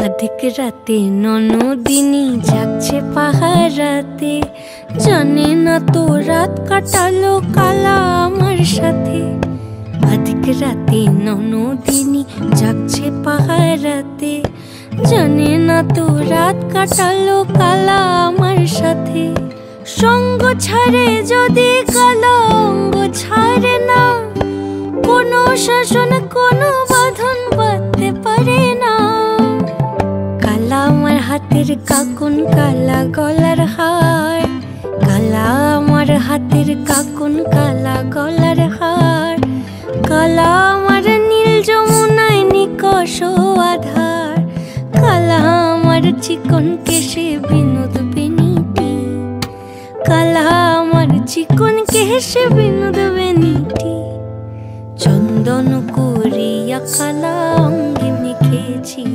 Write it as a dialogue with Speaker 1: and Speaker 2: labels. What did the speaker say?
Speaker 1: अधिक राते ননদিনী যাচ্ছে পাহারাতে, জানে না তো রাত কাটালো কালা আমার সাথে। अधिक রাতে ননদিনী যাচ্ছে পাহারাতে, জানে না তো রাত কাটালো কালা আমার সাথে। সঙ্গ ছাড়ে যদি কালা অঙ্গ ছাড়ে না, কোনো শাসন কোনো বাঁধন বাঁধতে পারে না। কালা আমার হাতের কাকুন কালা গলার হার, কালা আমার হাতের কাকুন কালা গলার হার। কালা আমার নীল যমুনায় নিকষ আধার, কালা আমার চিকন কেশে বিনোদ বেনিটি। কালা আমার চিকন কেশে বিনোদ বেনিটি। চন্দন করিয়া কালা অঙ্গে মেখেছি।